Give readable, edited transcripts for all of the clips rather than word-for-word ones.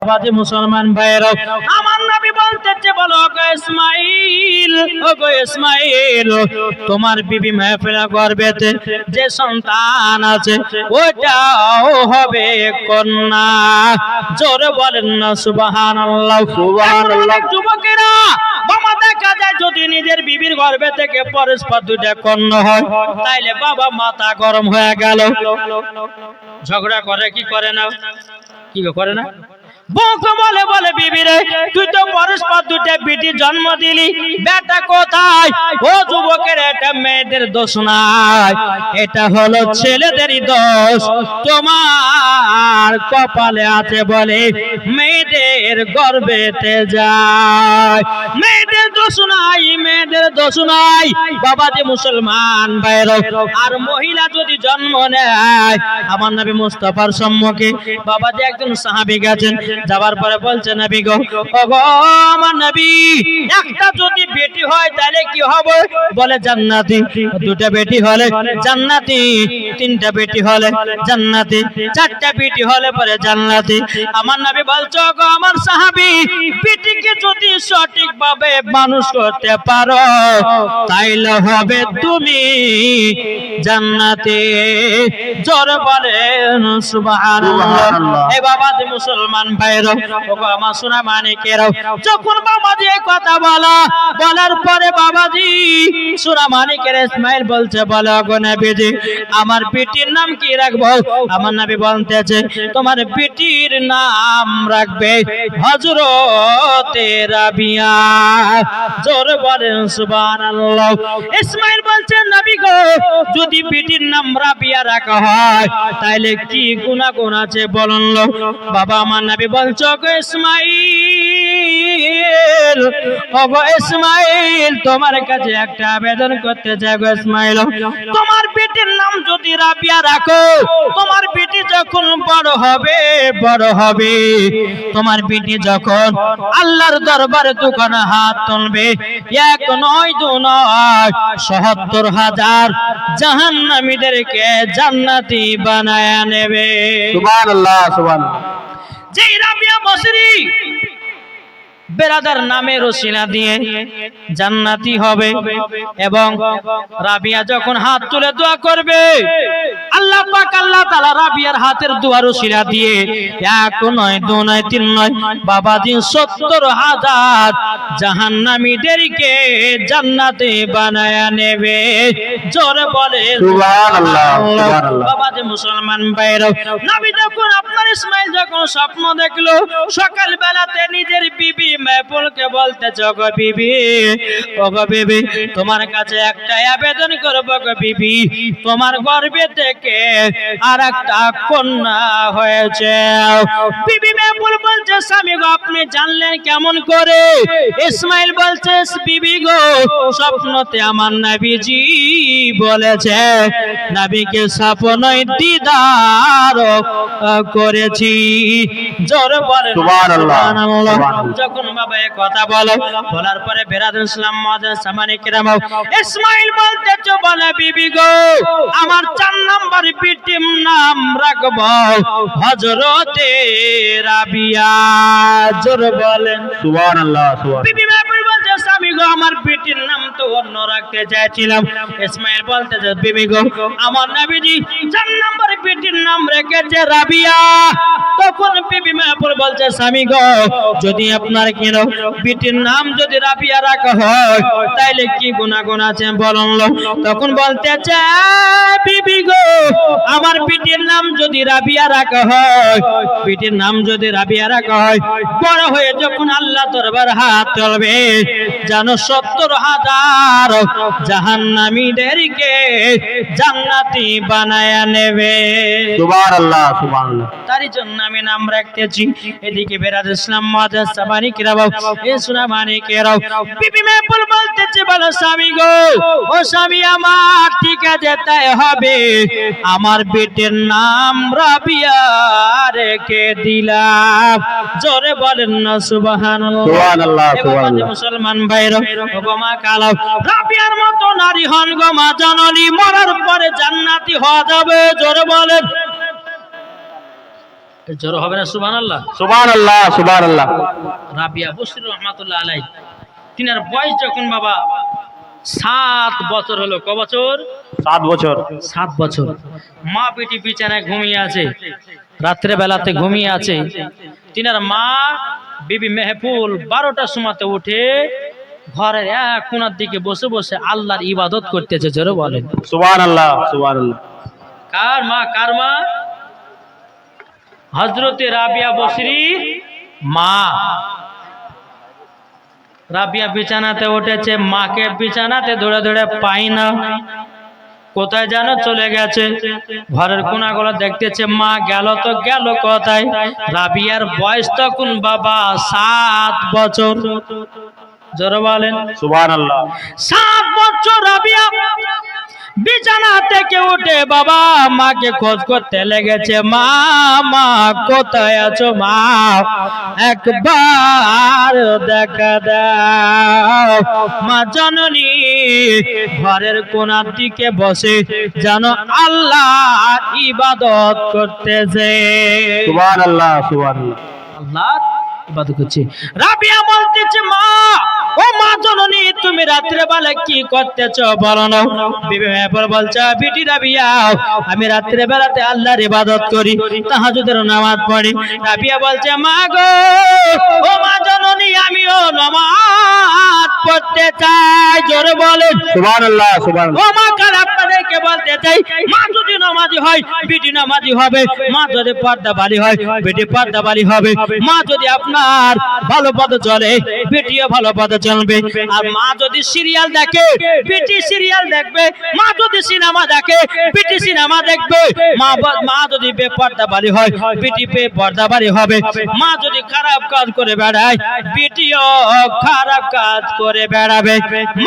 বাবাজি মুসলমান ভাইরা, আমার নবী বলতেছে, বলো গো ইসমাইল, ও গো ইসমাইল, তোমার বিবি মাহফিলা গর্ভেতে যে সন্তান আছে ওটাও হবে কন্যা। জোরে বলেন না সুবহানাল্লাহ। সুবহানাল্লাহ। যুবকেরা, বাবা দেখা যায় যদি নিজের বিবির গর্ভে থেকে পরস্পর দুইটা কন্যা হয়, তাইলে বাবা মাথা গরম হয়ে গেল, ঝগড়া করে কি করে না, কি করে না, বউকে বলে, বলে বিবি রে, তুই তো পরস্পর দুটো বিটি জন্ম দিলি, বেটা কোথায়? ও যুবকের, এটা মেয়েদের দোষ নাই, এটা হলো ছেলেদেরই দোষ। তোমার কপালে আছে বলে মেয়েদের গর্ভেতে যায়, মেয়েদের দোষ নাই, মেয়েদের দোষ নাই। বাবাজি মুসলমান ভাইরা, আর মহিলা যদি জন্ম নেয়, আমার নবী মুস্তাফার সম্মুখে বাবাজি একজন সাহাবী গেছেন, যাবার পরে বলছে, নবী গো, ওগো আমার নবী, একটা যদি বেটি হয় তাহলে কি হবে? বলে জান্নাতি। দুটো বেটি হলে জান্নাতি, তিনটা বেটি হলে জান্নাতি, চারটা বেটি হলে পরে জান্নাতি। আমার নবী বলছে, ওগো আমার সাহাবী, বেটিকে যদি সঠিকভাবে মানুষ করতে পারো তাইলে হবে তুমি জান্নাতে। জোরে বলেন সুবহানাল্লাহ। এই বাবাজি মুসলমান ভাইরা, ওগো আমার সোনা মানিকেরা, যখন বাবাজি এই কথা বলার পরে বাবাজি সোনা মানিকের ইসমাইল বলছে, বলো গো নবীজি, আমার বেটির নাম কি রাখবো? আমার নবী বলতেছে, তোমার বেটির নাম রাখবে হযরতে রাবিয়া। জোরে বলেন সুবহানাল্লাহ। ইসমাইল বলছে, নবী গো, যদি বেটির নাম রাবিয়া রাখা হয় তাহলে কি গুনাহ আছে বলুন। বাবা আমার নবী বলছো, গো ইসমাইল, ও গো ইসমাইল, তোমার কাছে একটা আবেদন করতে চাই গো ইসমাইল, তোমার বেটির নাম যদি রাবিয়া রাখো, তোমার বেটি যখন বড় হবে, তোমার বেটি যখন আল্লাহর দরবারে দুখানা হাত তুলবে, এক নয় দু নয় ৭৭,০০০ জাহান্নামীদেরকে জান্নাতি বানায়া নেবে। সুবহানাল্লাহ, সুবহানাল্লাহ। যেই রাবিয়া বসরি বেরাদার নামের ওসিলা দিয়ে জান্নাতি হবে, এবং রাবিয়া যখন হাত তুলে দোয়া করবে, আল্লাহ পাক আল্লাহ তাআলা রাবিয়ার হাতের দোয়ার ওসিলা দিয়ে এক নয় দু নয় তিন নয় বাবাজি ৭০,০০০ জাহান্নামীদেরকে জান্নাতে বানায়া নেবে। জোরে বলে সুবহানাল্লাহ, সুবহানাল্লাহ। বাবাজি মুসলমান ভাইরা, নবী যখন আপনার ইসমাইল যখন স্বপ্ন দেখলো, সকাল বেলাতে নিজের বিবি মাহফুলকে বলতেছে, গো বিবি, ও গো বিবি, তোমার কাছে একটা আবেদন করব গো বিবি, তোমার গর্ভে থেকে আরেকটা কন্যা হয়েছে। বিবি মাহফুল বলছে, স্বামী গো, আপনি জানলেন কেমন করে? ইসমাইল বলছে, বিবি গো, স্বপ্নতে আমার নবীজি বলেছে, নবীকে স্বপ্নই দিদার করেছি। জোরে বলেন সুবহানাল্লাহ। যখন বাবা এই কথা বলার পরে বেরাদুল ইসলাম মুআজ্জিজ সামানি কিরাম, ইসমাইল বলতেছে, বলে বিবি গো, আমার ৪ নম্বর বেটির নাম রাখবো হযরতে রাবিয়া। জোরে বলেন সুবহানাল্লাহ, সুবহানাল্লাহ। বিবি মাহফুল বলছে, স্বামী গো, আমার বেটির নাম তো অন্য রাখতে চাইছিলাম। ইসমাইল বলতেছে, বিবি গো, আমার নবীজি ৪ নম্বর বেটির নাম রেখেছে রাবিয়া। তখন বিবি মাহফুল বলছে, স্বামী গো, যদি আপনার কেন বেটির নাম যদি রাবিয়া রাখা হয় তাইলে কি গুনাহ আছে বলুন। তখন বলতেছে, বিবি গো, আমার বেটির নাম যদি রাবিয়া রাখা হয়, বেটির নাম যদি রাবিয়া রাখা হয়, বড় হয়ে যখন আল্লাহ দরবার হাত তুলবে, জানো ৭০,০০০ জাহান্নামীদেরকে জান্নাতি বানায়া নেবে। সুবহানাল্লাহ, সুবহানাল্লাহ। তারই জন্য আমি নাম রাখতেছি। এদিকে বেরাদুল ইসলাম মুআজ্জিজ সামানি কিরাম, এ সোনা মানিকেরা, বিবি মাহফুল বলতেছে, বলো স্বামী গো, ও স্বামী আমার, ঠিক আছে তাই হবে, আমার বেটির নাম রাবিয়া রেখে দিলাম। জোরে বলেন না সুবহানাল্লাহ, সুবহানাল্লাহ, সুবহানাল্লাহ। মুসলমান ভাইরা, ওগো মা কালো, রাবিয়ার মতো নারী হন গো মা জননী, মরার পরে জান্নাতি হওয়া যাবে। জোরে বলেন। জোর হবে না সুবহানাল্লাহ? সুবহানাল্লাহ সুবহানাল্লাহ। রাবিয়া বসরি রহমাতুল্লাহ আলাইহি, তিনার বয়স যখন বাবা 7 বছর হলো। ক বছর? 7 বছর। 7 বছর। মা বেটি বিছানায় ঘুমিয়ে আছে, রাত্রে বেলাতে ঘুমিয়ে আছে। তিনার মা বিবি মেহফুল 12টার সময়তে উঠে ঘরের এক কোণার দিকে বসে বসে আল্লাহর ইবাদত করতেছে। জোরে বলেন সুবহানাল্লাহ সুবহানাল্লাহ। কার মা? কার মা? হযরতে রাবিয়া বসরির মা। রাবিয়া বিছানাতে উঠেছে, মাকে বিছানাতে ধরে ধরে পাই না, কোথায় যেন চলে গেছে। ঘরের কোনাগুলো দেখতেছে, মা গেল তো গেল কোথায়? রাবিয়ার বয়স তখন বাবা 7 বছর। জোরে বলেন সুবহানাল্লাহ। 7 বছর রাবিয়া বিছানা থেকে উঠে বাবা মাকে খোঁজ করতে লেগেছে। মা, মা কোথায় আছো মা? একবার দেখা দাও। মা জননী ঘরের কোণার দিকে বসে যেন আল্লাহ ইবাদত করতেছে। সুবহানাল্লাহ সুবহানাল্লাহ। আল্লাহ ইবাদত করছে। রাবিয়া বলতেছে, মা, ও মা জননী, তুমি রাত্রে বেলা কি করতেছো বলো না? বিবি মেহফুল বলছে, বিটি রাবিয়া, আমি রাত্রে বেলাতে আল্লাহর ইবাদত করি, তাহাজ্জুদের নামাজ পড়ি। রাবিয়া বলছে, মা গো, ও মা জননী, আমিও নামাজ পড়তে চাই। জোরে বলেন সুবহানাল্লাহ সুবহানাল্লাহ। ও মা, কাল আপনাদেরকে বলতে চাই, মা যদি নামাজি হয় বিটি নামাজি হবে, মা যদি পর্দাবালি হয় বেটি পর্দাবালি হবে, মা যদি আপনার ভালো পথে চলে বেটিও ভালো পথে চলবে, আর মা যদি সিরিয়াল দেখে বেটি সিরিয়াল দেখবে, মা যদি সিনেমা দেখে বেটি সিনেমা দেখবে, মা যদি বেপর্দাবালি হয় বেটি বেপর্দাবালি হবে, মা যদি খারাপ কাজ করে বেড়ায় বেটিও খারাপ কাজ করে বেড়াবে,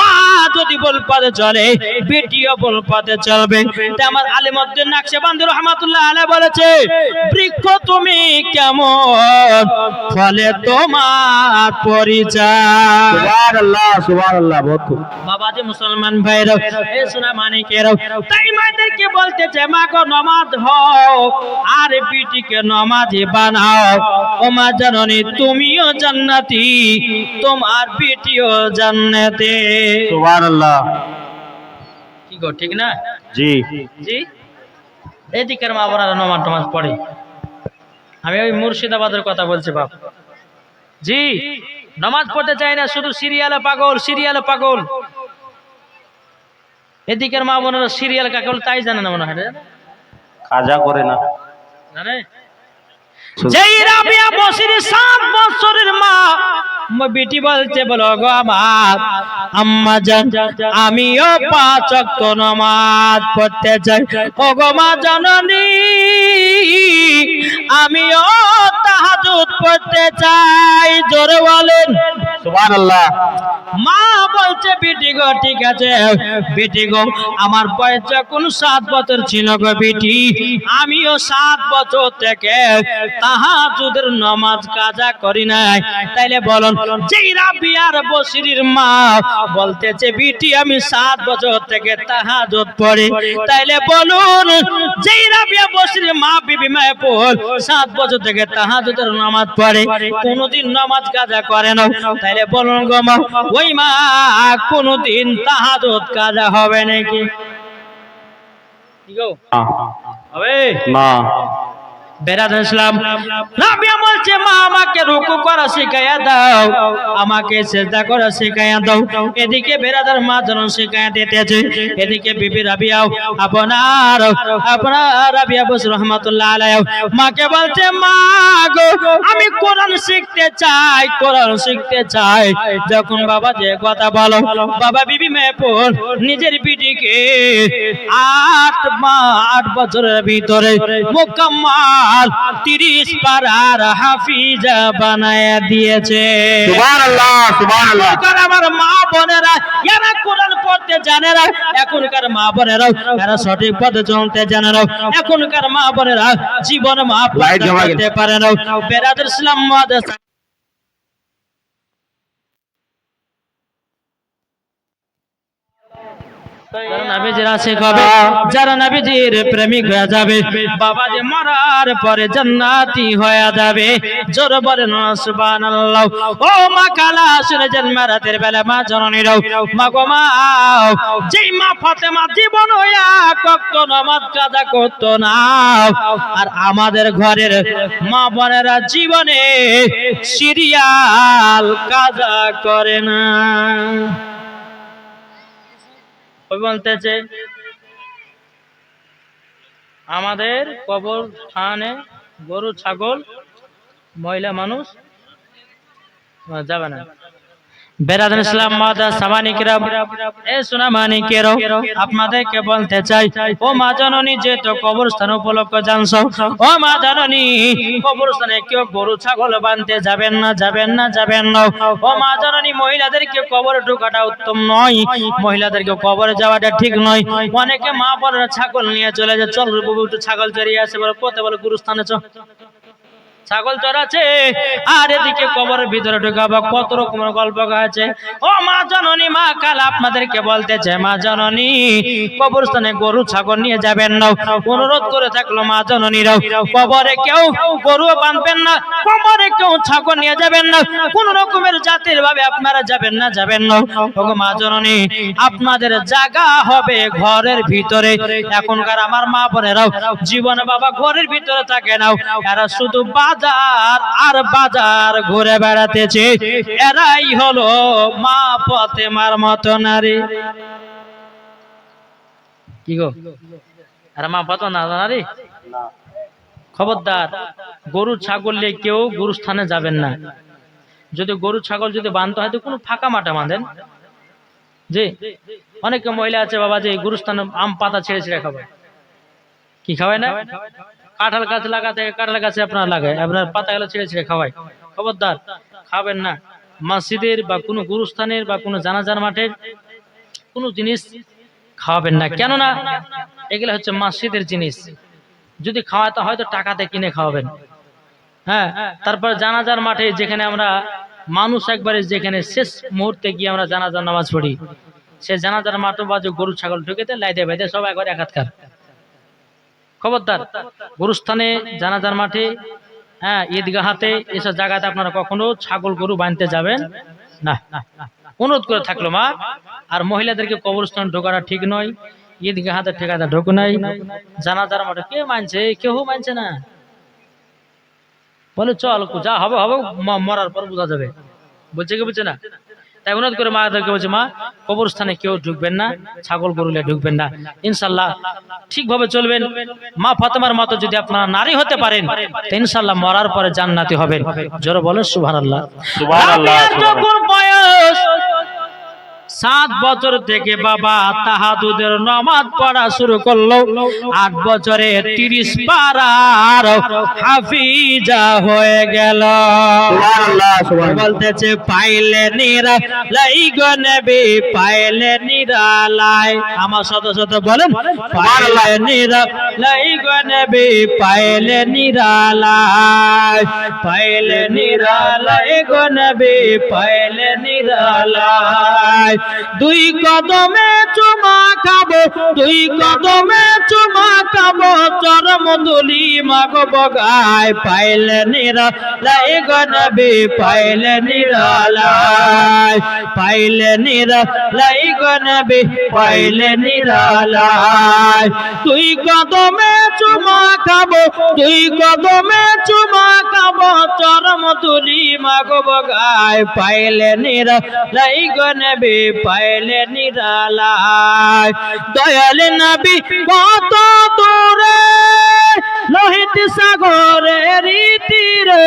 মা যদি ভুল পথে চলে বেটিও ভুল পথে চলবে। তাই আমার আলিমউদ্দিন নাকশবন্দি রাহমাতুল্লাহ আলাইহি বলেছে, বৃক্ষ তুমি কেমন, ফলে তোমার পরিচয়। সুবহানাল্লাহ সুবহানাল্লাহ। বহুত বাবাজি মুসলমান ভাইরা, এ সোনা মানিকেরা, তাই মাদেরকে বলতেছে, মা গো নামাজ হও আর বিটিকে নামাজি বানাও। ও মা জননী, তুমিও জান্নাতি, তোমার বিটিও জান্নাতে। সুবহানাল্লাহ। কি গো, ঠিক না? জি জি। এদিকের মা বোনেরা নামাজ পড়ে। আমি ওই মুর্শিদাবাদের কথা বলছি বাপ। জি, নামাজ পড়তে চাই না, শুধু সিরিয়ালে পাগল, সিরিয়ালে পাগল। এদিকের মা বোনেরা সিরিয়াল কাকে বলে তাই জানে না মনে হয়, কাজা করে না জানে? যেই রাবিয়া বসরি 7 বছরের মা বেটি বলছে, বলো গো আমার আম্মা জান, আমিও 5 ওয়াক্ত নামাজ পড়তে চাই। ও গো মা জননী, আমিও তাহাজ্জুদ পড়তে চাই। জোরে বলেন সুবহানাল্লাহ। মা বলছে, বেটি গো ঠিক আছে, বেটি গো আমার বয়স যখন 7 বছর ছিল গো বেটি, আমিও 7 বছর থেকে তাহাজ্জুদের নামাজ কাজা করি নাই। তাইলে বলুন, যেই রাবিয়ার বসরির মা বলতেছে, বেটি আমি 7 বছর থেকে তাহাজ্জুদ পড়ি, তাইলে বলুন, যেই রাবিয়া বসরির মা বিবি মেহফুল 7 বছর থেকে তাহাজ্জুদের নামাজ পড়ে, কোনদিন নামাজ কাজা করে না, তাইলে বলুন গো মা, ওই মা কোনদিন তাহাজ্জুদ কাজা হবে নাকি? কি গো, হবে না। বেরাদর ইসলাম, রাবিয়া বলছে, মা আমাকে রুকু করা শিখাইয়া দাও, আমাকে সিজদা করা শিখাইয়া দাও। এদিকে বেরাদর মা যেন শিখাইয়া দিতেছে, এদিকে বিবি রাবিয়াও আপনার রাবিয়া বসরি রহমাতুল্লাহ আলাইহি মাকে বলছে, মা গো আমি কোরআন শিখতে চাই, কোরআন শিখতে চাই। যখন বাবা যে কথা বলো, বাবা বিবি মেহফুল নিজের বিটিকে 8 বছরের ভিতরে মুকাম্মাল 30 পারার হাফিজা বানায়া দিয়েছে। সুবহানাল্লাহ সুবহানাল্লাহ। আমার মা বোনেরা এরা কোরআন পড়তে জানে না, এখনকার মা বোনেরা এরা সঠিক পথে চলতে জানে না, এখনকার মা বোনেরা জীবন মাফ করতে পারে না। বেরাদর ইসলাম মাদ্রাসা যারা নবীজির আশিক হবে, যারা নবীজির প্রেমিক হয়ে যাবে, বাবা যে মরার পরে জান্নাতি হয়ে যাবে। জোর বলেন সুবহানাল্লাহ। ও মা কালা শুনে জন্ম রাতের বেলা মা জননীরাও মা গো মা, যেই মা ফাতেমা জীবন হইয়া কত নামাজ কাজা করতো না, আর আমাদের ঘরের মা বোনেরা জীবনে সিরিয়াল কাজা করে না। ওই বলতেছে আমাদের কবরস্থানে গরু ছাগল মহিলা মানুষ যাবে না। বেরাদান ইসলাম মাদা সামানিকরা এ সোনা মানিকেরো আপনাদেরকে বলতে চাই, ও মা জননী যে তো কবরস্থান উপলক্ষে জানছো, ও মা জননী কবরস্থানে কেউ গরু ছাগল বানতে যাবেন না, যাবেন না, যাবেন না। ও মা জননী মহিলাদেরকে কবরে ঢোকাটা উত্তম নয়, মহিলাদেরকে কবরে যাওয়াটা ঠিক নয়। অনেকে মা বোনেরা ছাগল নিয়ে চলে যায়, চল বাবু একটু ছাগল চড়িয়ে আসে, বলে পথে বলে গুরুস্থানে চ, ছাগল চড়াচ্ছে আর এদিকে কবরের ভিতরে ঢুকাবো, কত রকমের গল্প আছে। ও মা জননী মা কাল আপনাদেরকে বলতেছে, মা জননী কবরস্থানে গরু ছাগল নিয়ে যাবেন না। অনুরোধ করে থাকলো মা জননীরাও, কবরে কেউ গরু বাঁধবেন না, কবরে কেউ ছাগল নিয়ে যাবেন না, কোন রকমের জাতির ভাবে আপনারা যাবেন না, যাবেন না। ও মা জননী আপনাদের জায়গা হবে ঘরের ভিতরে। এখনকার আমার মা বোনেরাও জীবনে বাবা ঘরের ভিতরে থাকে না, এরা শুধু বাজার আর বাজার ঘুরে বেড়াতেছে। এরাই হলো মা ফাতেমার মতো নারী। কি গো, এরা মা ফাতেমা নারী? খবরদার, গরু ছাগল নিয়ে কেউ গুরুস্থানে যাবেন না। যদি গরু ছাগল যদি বাঁধতে হয় তো কোনো ফাঁকা মাঠে বাঁধেন। যে অনেক মহিলা আছে বাবা যে গুরুস্থানে আম পাতা ছেড়ে ছেড়ে খাবে। কি খাওয়ায় না? কাঁঠাল গাছ লাগাতে, কাঁঠাল গাছে আপনার লাগায়, আপনার পাতাগুলো ছেড়ে ছেড়ে খাওয়ায়। খবরদার, খাবেন না। মসজিদের বা কোনো গুরুস্থানের বা কোনো জানাজার মাঠের কোনো জিনিস খাওয়াবেন না, কেননা এগুলো হচ্ছে মসজিদের জিনিস। যদি খাওয়াতে হয় তো টাকাতে কিনে খাওয়াবেন। হ্যাঁ, তারপর জানাজার মাঠে যেখানে আমরা মানুষ একবারে যেখানে শেষ মুহূর্তে গিয়ে আমরা জানাজার নামাজ পড়ি, সে জানাজার মাঠে বাজে গরু ছাগল ঢুকেতে লাইতে বাইতে সব একবার একাৎকার। খবরদার, গুরুস্থানে জানাজার মাঠে, হ্যাঁ ঈদগাহাতে, এসব জায়গাতে আপনারা কখনো ছাগল গরু বাঁধতে যাবেন না। অনুরোধ করে থাকলো মা। আর মহিলাদেরকে কবরস্থানে ঢোকাটা ঠিক নয়, ঈদগাহাতে ঠেকাতে ঢোক নাই। জানাজার মাঠে কে মানছে? কেউ মানছে না। বলে চল যা হবে হবে, মরার পর বোঝা যাবে। বলছে কি বুঝছে না? তাই অনুরোধ করে মাদেরকে বলছে, মা কবরস্থানে কেউ ঢুকবেন না, ছাগল গরুলে ঢুকবেন না। ইনশাল্লাহ ঠিকভাবে চলবেন। মা ফাতেমার মতো যদি আপনারা নারী হতে পারেন তো ইনশাল্লাহ মরার পরে জান্নাতি হবেন। জোরে বলেন সুবহানাল্লাহ। সুবহানাল্লাহ। যখন বয়স 7 বছর থেকে বাবা তাহাজ্জুদের নামাজ পড়া শুরু করলো, 8 বছরে 30 পারার হাফিজা হয়ে গেল। সুবহানাল্লাহ, সুবহানাল্লাহ। বলতেছে পাইলে নিরালাই গো নবী, পাইলে নিরালাই। আমার শত শত বলেন, পাইলে নিরালাই গো নবী, পাইলে নিরালাই, পাইলে নিরালাই গো নবী, পাইলে নিরালাই। 2 কদমে চুমা খাবো, 2 কদমে চুমা খাবো, চরম ধুলি মাগব গায়। পাইলে নিরালাই গো নবী, পাইলে নিরালাই, পাইলে নিরালাই গো নবী, পাইলে নিরালাই। 2 কদমে চুমা খাবো, 2 কদমে চুমা খাবো, চরম ধুলি মাগব গায়। পাইলে নিরালাই গো নবী, পাইলে নিরালাই। দয়াল নবী কত দূরে লোহিত সাগরের তীরে,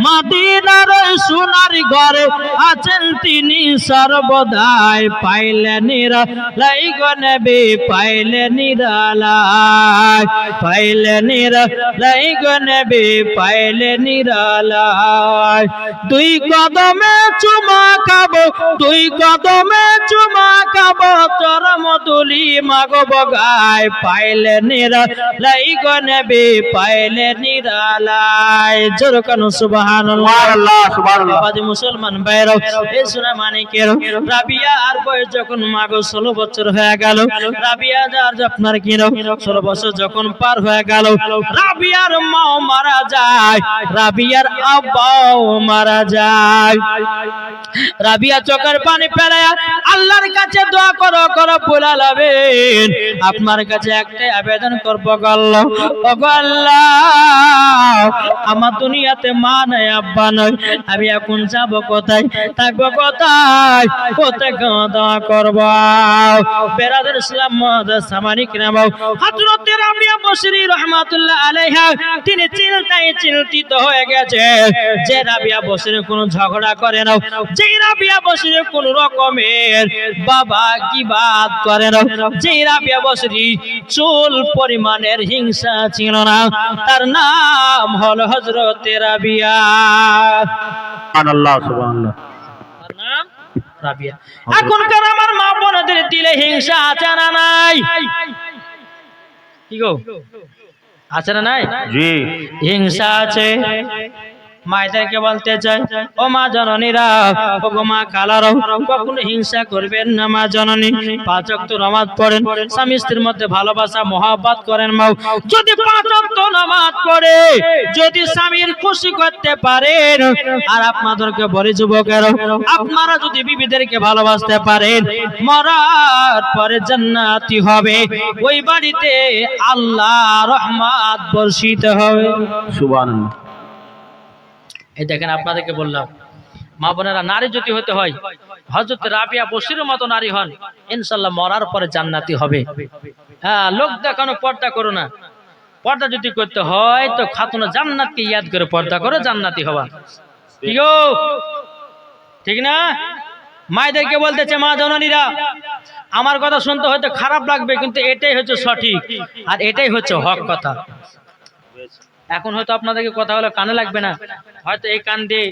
মদিনার সোনার ঘরে আছেন তিনি সর্বদাই। পাইলে নিরালাই গো নবী, পাইলে নিরালাই, পাইলে নিরালাই গো নবী, পাইলে নিরালাই। 2 কদমে চুমা খাবো, 2 কদমে চুমা খাবো, চরম ধুলি মাগব গায়। পাইলে নিরালাই গো নবী, পাইলে নিরালাই। জোরে কানো সুবহানাল্লাহ। সুবহানাল্লাহ। বাবাজি মুসলমান ভাইরা, এই সোনা মানিকের রাবিয়া আর বয়স যখন মাগো 16 বছর হয়ে গেল, রাবিয়া যার আপনার কি 16 বছর যখন পার হয়ে গেল, রাবিয়ার মাও মারা যায়, রাবিয়ার আব্বাও মারা যায়। রাবিয়া চোখের পানি ফেলে আল্লাহর কাছে দোয়া করো রব্বুল আলামিন, আপনার কাছে একটাই আবেদন করব গো আল্লাহ, ও গো আল্লাহ, আমার দুনিয়াতে মা নাই আব্বা নাই, আমি এখন যাব কোথায়, থাকবো কোথায়, কোথায় দোয়া করব। বেরাদার ইসলাম মুআজ্জাজ সামানিক নাম হযরত রাবিয়া বসরি রাহমাতুল্লাহ আলাইহা, তিনি চিন্তিত হয়ে গেছে যে রাবিয়া বসরি কোনো ঝগড়া করে না, যে রাবিয়া বসরি কোন রকমের বাবা কি বাত করে না, যে রাবিয়া বসরি চুল পরিমাণের হিংসা ছিল না, তার নাম হলো হযরত রাবিয়া। সুবহানাল্লাহ সুবহানাল্লাহ। তার নাম রাবিয়া। এখনকার আমার মা বোনদের দিলে হিংসা আছে না নাই? কি গো, আছে না নাই? জি হিংসা আছে। মায়েদেরকে বলতে চাই, ও মা জননীরা, ও গো মা খালারাও, কখনো হিংসা করবেন না মা জননী। 5 ওয়াক্ত নামাজ পড়েন, স্বামী স্ত্রীর মধ্যে ভালোবাসা মহব্বত করেন মা। যদি 5 ওয়াক্ত নামাজ পড়ে যদি স্বামীর খুশি করতে পারেন, আর আপনাদেরকে বলি যুবকেরা, আপনারা যদি বিবিদেরকে ভালোবাসতে পারেন, মরার পরে জান্নাতি হবে, ওই বাড়িতে আল্লাহ রহমত বর্ষিত হবে। সুবহানাল্লাহ। এই দেখেন আপনাদেরকে বললাম, মা বোনেরা, নারী যদি হতে হয় হযরত রাবিয়া বসরির মতো নারী হন, ইনশাআল্লাহ মরার পরে জান্নাতি হবে। হ্যাঁ, লোক দেখানো পর্দা করো না, পর্দা যদি করতে হয় তো খাতুনা জান্নাতকে ইয়াদ করে পর্দা করো, জান্নাতি হবা। ঠিক ঠিক না? মায়েদেরকে বলতেছে, মা জননীরা, আমার কথা শুনতে হয়তো খারাপ লাগবে, কিন্তু এটাই হচ্ছে সঠিক আর এটাই হচ্ছে হক কথা। এখন হয়তো আপনাদেরকে কথা হলো কানে লাগবে না, হয়তো এই কান দিয়ে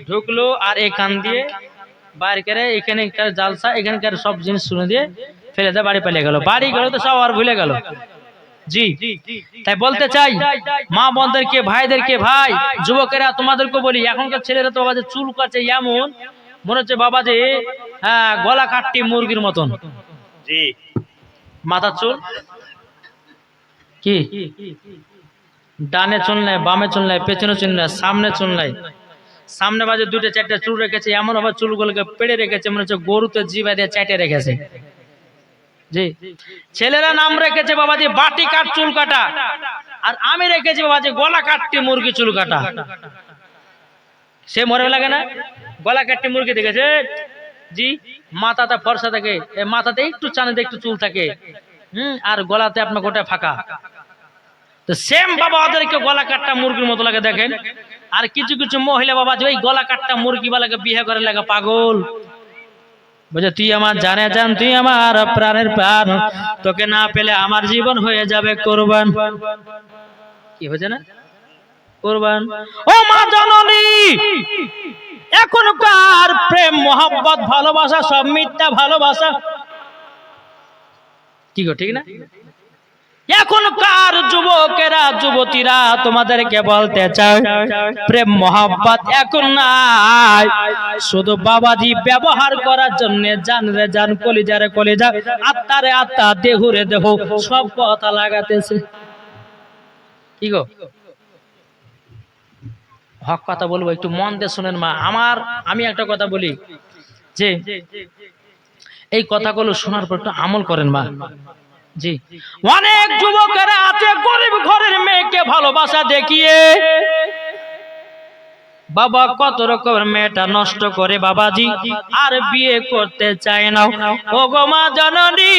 ঢুকলো আর এই কান দিয়ে বাইরে করে এখানকার জালসা এখানকার সব জিনিস শুনে দিয়ে ফেলে দিয়ে বাড়ি পালিয়ে গেল, বাড়ি গেল তো সব আর ভুলে গেল। জি, তাই বলতে চাই মা বোনদেরকে, ভাইদেরকে, ভাই যুবকেরা, তোমাদেরকে বলি, এখনকার ছেলেরা তো বাবা যে চুল কাটছে এমন মনে হচ্ছে বাবা যে গলা কাটটি মুরগির মতন। জি মাথার চুল কি ডানে চুল নাই, বামে চুল নাই, পেছনে চুল নাই, সামনে চুল নাই, সামনে বাজে 2-4টা চুল রেখেছে, এমন ভাবে চুলগুলোকে পেড়ে রেখেছে মনে হচ্ছে গরুতে জিভা দিয়ে চাটে রেখেছে। জি, ছেলেরা নাম রেখেছে বাবাজি বাটি কাট চুল কাটা, আর আমি রেখেছি বাবাজি গলা কাটটি মুরগি চুল কাটা। সে মরে লাগে না, গলা কাটটি মুরগি দেখেছে। জি, মাথাটা ফর্সা থাকে, মাথাতে একটু চাঁদে একটু চুল থাকে, আর গলাতে আপনার গোটা ফাঁকা। তো সেম বাবা ওদেরকে গলা কাটটা মুরগির মতো লাগে দেখেন। আর কিছু কিছু মহিলা বাবা যে ওই গলা কাটটা মুরগি বালাকে বিয়ে করে লাগে পাগল, বুঝে তুই আমার জানে জান, তুই আমার প্রাণের প্রাণ, তোকে না পেলে আমার জীবন হয়ে যাবে কোরবান। কি হয়েছে না কোরবান? ও মা জননী, এখনকার প্রেম মোহাব্বত ভালোবাসা সব মিথ্যা ভালোবাসা। কি গো, ঠিক না? এখনকার যুবকেরা, যুবতীরা, তোমাদেরকে বলতে চাই, প্রেম মোহাব্বত এখন নাই, শুধু বাবাজি ব্যবহার করার জন্য জান রে জান, কলিজারে কলিজা, আত্মারে আত্মা, দেহুরে দেহ, সব কথা লাগাতেছে। কি গো, হক কথা বলবো, একটু মন দিয়ে শুনেন মা আমার। আমি একটা কথা বলি যে এই কথাগুলো শোনার পর একটু আমল করেন মা। জি, অনেক যুবকেরা আছে গরিব ঘরের মেয়েকে ভালোবাসা দেখিয়ে বাবা কত রকমের মেয়েটা নষ্ট করে বাবাজি, আর বিয়ে করতে চায় না। ও গো মা জননী,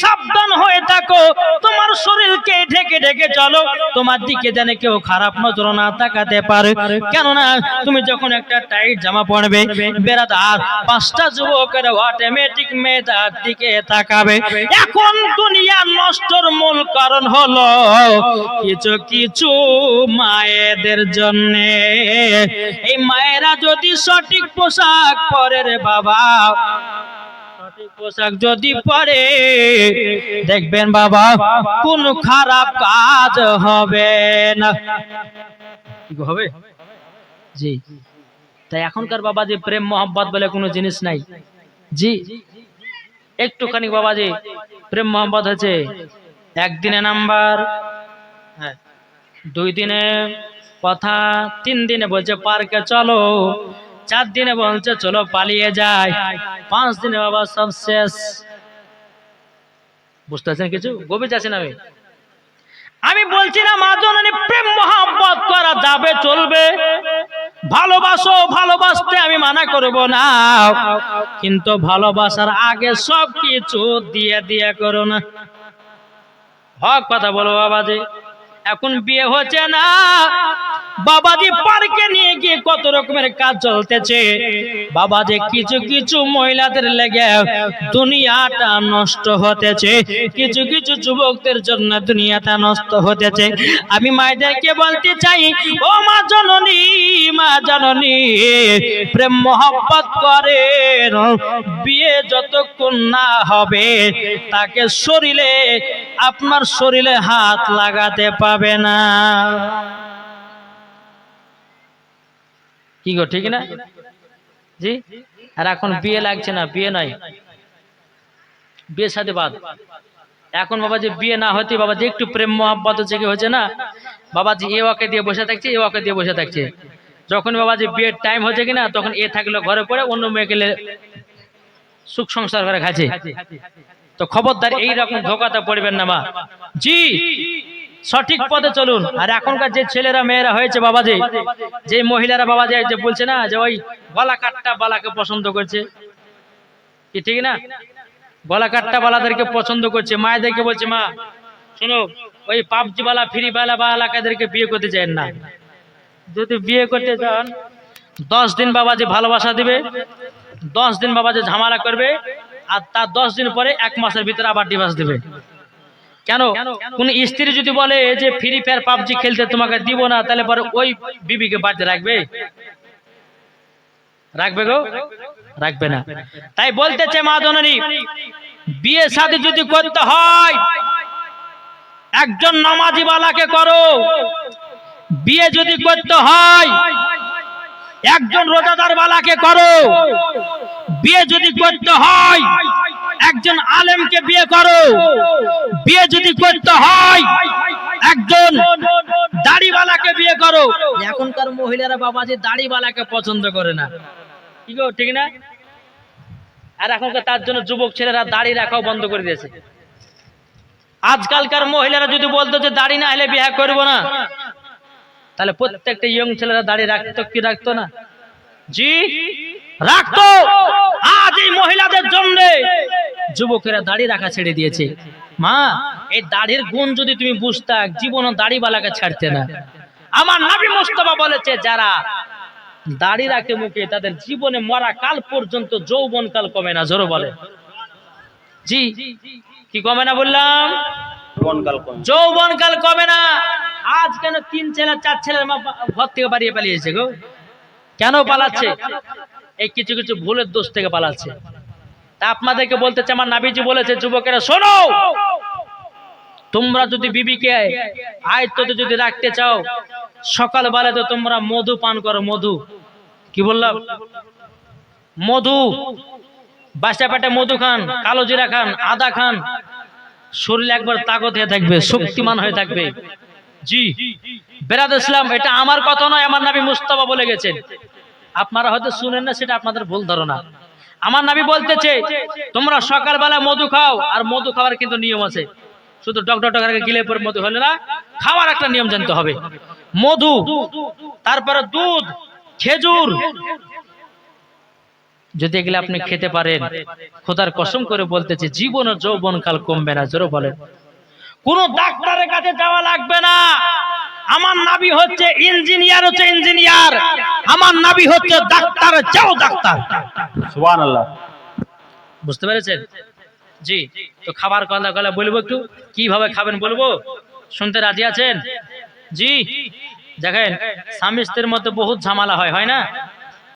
সাবধান হয়ে থাকো, তোমার শরীরকে ঢেকে ঢেকে চলো, তোমার দিকে যেন কেউ খারাপ নজর না তাকাতে পারে। কেননা তুমি যখন একটা টাইট জামা পরবে, বেরাদার 5টা যুবকের অটোমেটিক মেয়েটার দিকে তাকাবে। এখন দুনিয়া নষ্টর মূল কারণ হলো কিছু কিছু মায়েদের জন্যে। এই মায়েরা যদি সঠিক পোশাক পরে রে বাবা, সঠিক পোশাক যদি পরে, দেখবেন বাবা কোন খারাপ কাজ হবে না। কি হবে? জি, তাই এখনকার বাবাজি প্রেম মোহাম্মত বলে কোনো জিনিস নাই। জি, একটুখানি বাবাজি প্রেম মোহাম্মত হয়েছে, একদিনে নাম্বার, হ্যাঁ 2 দিনে কথা, 3 দিনে বলছে পার্কে চলো, 4 দিনে বলছে চলো পালিয়ে যায়, 5 দিনে বাবা সব শেষ। বুঝতে পারছেন কিছু? গভীর যাচ্ছেন আমি বলছি না মা জননী প্রেম মোহাম্মত করা যাবে, চলবে, ভালোবাসো, ভালোবাসতে আমি মানা করব না, কিন্তু ভালোবাসার আগে সব কিছু দিয়ে দিয়ে করো না। হক কথা বলো বাবাজি। এখন বিয়ে হচ্ছে না বাবাজি, পার্কে নিয়ে গিয়ে কত রকমের কাজ চলতেছে বাবাজি, কিছু কিছু মহিলাদের লেগে দুনিয়াটা নষ্ট হতেছে, কিছু কিছু যুবকদের জন্য দুনিয়াটা নষ্ট হতেছে। আমি মায়েদেরকে বলতে চাই, ও মা জননী, মা জননী প্রেম মোহাম্মত করে বিয়ে যতক্ষণ না হবে তাকে শরীরে, আপনার শরীরে হাত লাগাতে পাবে না। কি গো, ঠিক না? জি। আর এখন বিয়ে লাগছে না, বিয়ে নাই, বিয়ে সাথে বাদ। এখন বাবাজি বিয়ে না হতে বাবাজি একটু প্রেম মোহাম্মত হচ্ছে, কি হচ্ছে না বাবাজি, এ ওকে দিয়ে বসে থাকছে, এ ওকে দিয়ে বসে থাকছে। যখন বাবাজি বিয়ের টাইম হচ্ছে কিনা, তখন এ থাকলো ঘরে পড়ে অন্য মেয়েকে সুখ সংসার করে খাচ্ছে। তো খবরদার এইরকম ধোকাতে পড়বেন না মা। জি, সঠিক পথে চলুন। আর এখনকার যে ছেলেরা মেয়েরা হয়েছে বাবাজি, যে মহিলারা বাবাজি যে বলছে না যে ওই গলা কাটটা বালাকে পছন্দ করছে, কি ঠিক না? গলা কাটটা বালাদেরকে পছন্দ করছে, মায়েদেরকে বলছে মা শোনো, ওই পাবজি বালা, ফ্রি বালা বালাকাদেরকে বিয়ে করতে চান না। যদি বিয়ে করতে চান 10 দিন বাবাজি ভালোবাসা দিবে, 10 দিন বাবাজি ঝামেলা করবে, আর তার 10 দিন পরে 1 মাসের ভিতরে আবার ডিভোর্স দিবে। কেন? কোন স্ত্রী যদি বলে যে ফ্রি ফায়ার পাবজি খেলতে তোমাকে দিব না, তাহলে পরে ওই বিবিকে বাড়িতে রাখবে? রাখবে গো? রাখবে না। তাই বলতেছে মা জননী, বিয়ে শাদী যদি করতে হয় একজন নামাজি বালাকে করো, বিয়ে যদি করতে হয় একজন রোজাদার বালাকে করো, বিয়ে যদি করতে হয় একজন আলেমকে বিয়ে করো, বিয়ে যদি করতে হয় একজন দাড়িওয়ালাকে বিয়ে করো। এখনকার মহিলারা বাবাজি দাড়িওয়ালাকে পছন্দ করে না, কি গো, ঠিক না? আর এখনকার তার জন্য যুবক ছেলেরা দাড়ি রাখাও বন্ধ করে দিয়েছে। আজকালকার মহিলারা যদি বলতো যে দাড়ি না হলে বিয়ে করবো না, তাহলে প্রত্যেকটা ইয়ং ছেলেরা দাড়ি রাখতো কি রাখতো না? জি, রাখতো। আজ এই মহিলাদের জন্য যুবকেরা দাড়ি রাখা ছেড়ে দিয়েছে। মা, এই দাড়ির গুণ যদি তুমি বুঝতা, জীবনও দাড়িওয়ালাকে ছাড়তে না। আমার নবী মুস্তাফা বলেছে, যারা দাড়ি রাখে মুখে তাদের জীবনে মরা কাল পর্যন্ত যৌবন কাল কমে না। জোরে বলে জি, কি কমে না বললাম? যৌবন কাল কমে না। আজ কেন 3 ছেলে 4 ছেলের মা ঘর থেকে বাড়িয়ে পালিয়েছে গো? কেন পালাচ্ছে? এই কিছু কিছু ভুলের দোষ থেকে পালাচ্ছে। তা আপনাদেরকে বলতে চাই, আমার নবীজি বলেছে, যুবকেরা শোনো, তোমরা যদি বিবিকে আয়ত্তে যদি রাখতে চাও, সকালবেলা তো তোমরা মধু পান করো। মধু, কি বললাম? মধু, বাসা পেটে মধু খান, কালো জিরা খান, আদা খান, শরীর একবার তাকত হয়ে থাকবে, শক্তিমান হয়ে থাকবে। জি বেরাদ ইসলাম, এটা আমার কথা নয়, আমার নবী মুস্তাফা বলে গেছেন। আপনারা হয়তো শুনেন না, সেটা আপনাদের ভুল ধারণা। আমার নবী বলতেছে, তোমরা সকালবেলা মধু খাও। আর মধু খাওয়ার কিন্তু নিয়ম আছে, শুধু ডক্টর গিলে পরে মধু হলে না, খাওয়ার একটা নিয়ম জানতে হবে। মধু, তারপরে দুধ, খেজুর, যদি এগুলো আপনি খেতে পারেন, খোদার কসম করে বলতেছে জীবনের যৌবন কাল কমবে না। জোরে বলেন। কোন ডাক্তারের কাছে যাওয়া লাগবে না। আমার নবী হচ্ছে ইঞ্জিনিয়ার, হচ্ছে ইঞ্জিনিয়ার। আমার নবী হচ্ছে ডাক্তার, যাও ডাক্তার। সুবহানাল্লাহ। বুঝতে পেরেছেন? জি। তো খাবার কথা গলা বলবো, একটু কিভাবে খাবেন বলবো, শুনতে রাজি আছেন? জি। দেখেন, স্বামী স্ত্রীর মধ্যে বহুত ঝামেলা হয়, হয় না?